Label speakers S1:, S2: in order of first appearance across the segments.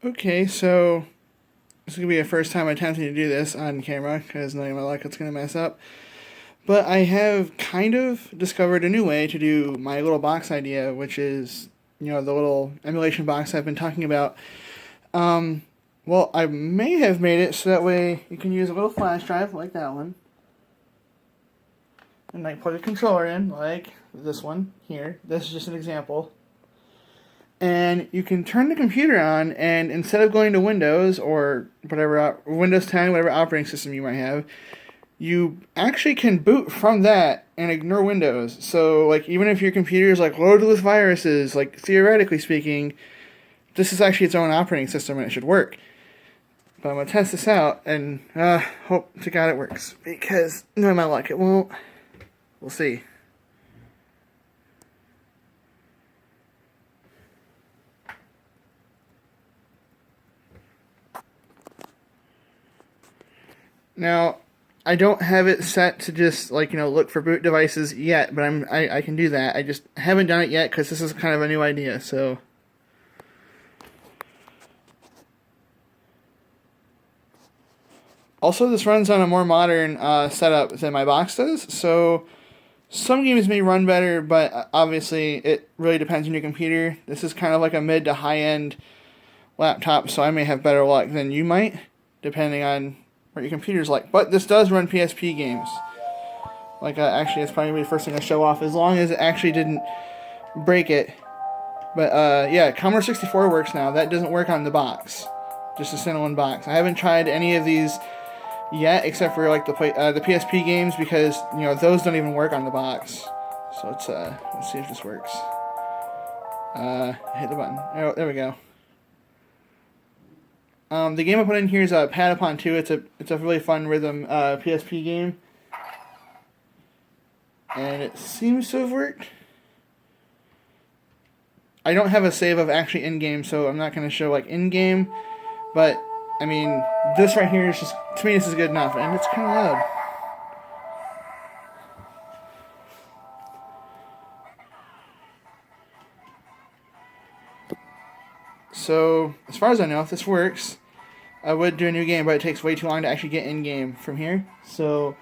S1: Okay, so this is gonna be a first time attempting to do this on camera because knowing my luck, it's gonna mess up. But I have kind of discovered a new way to do my little box idea, which is the little emulation box I've been talking about. Um, well, I may have made it so that way you can use a little flash drive like that one, and like plug a controller in like this one here. This is just an example. And you can turn the computer on, and instead of going to Windows or whatever Windows 10, whatever operating system you might have, you actually can boot from that and ignore Windows. So, like, even if your computer is like loaded with viruses, like theoretically speaking, this is actually its own operating system and it should work. But I'm gonna test this out and hope to God it works, because knowing my luck, it won't. We'll see. Now, I don't have it set to just like look for boot devices yet, but I can do that. I just haven't done it yet because this is kind of a new idea. So also this runs on a more modern setup than my box does. So some games may run better, but obviously it really depends on your computer. This is kind of like a mid to high end laptop, so I may have better luck than you might, depending on what your computer's like. But this does run PSP games. Like, actually, it's probably the first thing I show off, as long as it actually didn't break it. But, yeah, Commodore 64 works now. That doesn't work on the box. Just a standalone box. I haven't tried any of these yet, except for, like, the PSP games, because, those don't even work on the box. So let's see if this works. Hit the button. Oh, there we go. The game I put in here is Patapon 2. It's a really fun rhythm PSP game, and it seems to have worked. I don't have a save of actually in game, so I'm not going to show like in game. But I mean, this right here is just, to me, this is good enough, and it's kind of loud. So as far as I know, if this works, I would do a new game, but it takes way too long to actually get in game from here. So,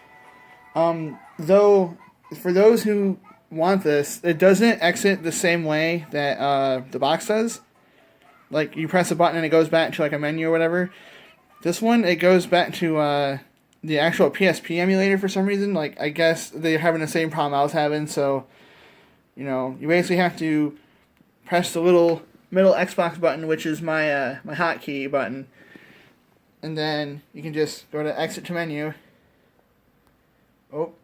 S1: though, for those who want this, it doesn't exit the same way that the box does. Like, you press a button and it goes back to like a menu or whatever. This one, it goes back to the actual PSP emulator for some reason. Like, I guess they're having the same problem I was having. So, you basically have to press the little middle Xbox button, which is my my hotkey button. And then you can just go to exit to menu. Oh,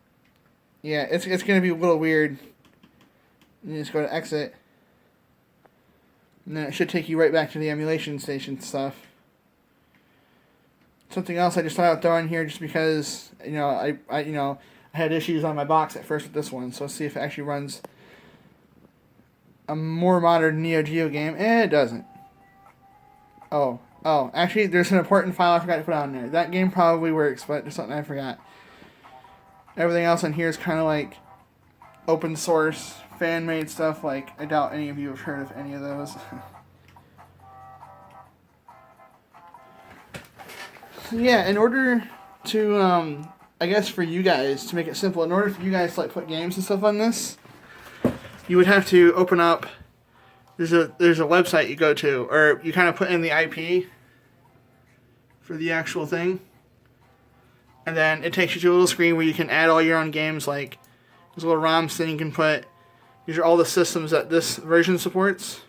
S1: yeah, it's going to be a little weird. You just go to exit. And then it should take you right back to the emulation station stuff. Something else I just thought I'd throw in here just because, I had issues on my box at first with this one. So let's see if it actually runs a more modern Neo Geo game. It doesn't. Oh, actually, there's an important file I forgot to put on there. That game probably works, but there's something I forgot. Everything else on here is kind of like open source, fan-made stuff. Like, I doubt any of you have heard of any of those. So yeah, in order to, I guess for you guys, to make it simple, in order for you guys to like put games and stuff on this, you would have to open up. There's a website you go to, or you kind of put in the IP for the actual thing, and then it takes you to a little screen where you can add all your own games. Like, there's a little ROMs thing you can put. These are all the systems that this version supports.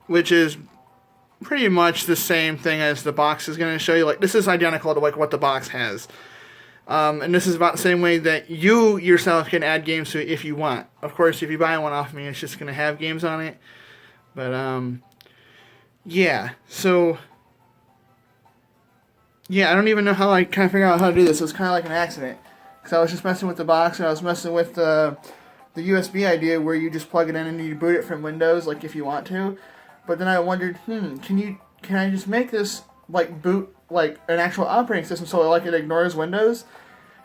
S1: Which is pretty much the same thing as the box is going to show you. Like, this is identical to like what the box has. And this is about the same way that you yourself can add games to it if you want. Of course, if you buy one off me, it's just going to have games on it. But, yeah. So, yeah, I don't even know how I kind of figured out how to do this. It was kind of like an accident. Because I was just messing with the box, and I was messing with the USB idea where you just plug it in and you boot it from Windows, like if you want to. But then I wondered, can I just make this like boot like an actual operating system so like it ignores Windows?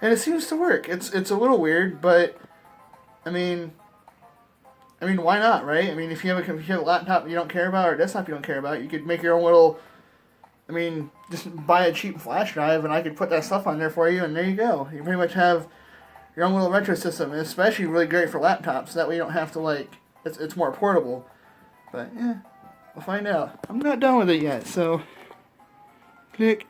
S1: And it seems to work. It's a little weird, but I mean, I mean, why not, right? I mean, if you have a computer, laptop you don't care about, or a desktop you don't care about, you could make your own little. I mean, just buy a cheap flash drive, and I could put that stuff on there for you, and there you go. You pretty much have your own little retro system, and especially really great for laptops. So that way you don't have to like. It's more portable. But yeah, we'll find out. I'm not done with it yet, so click.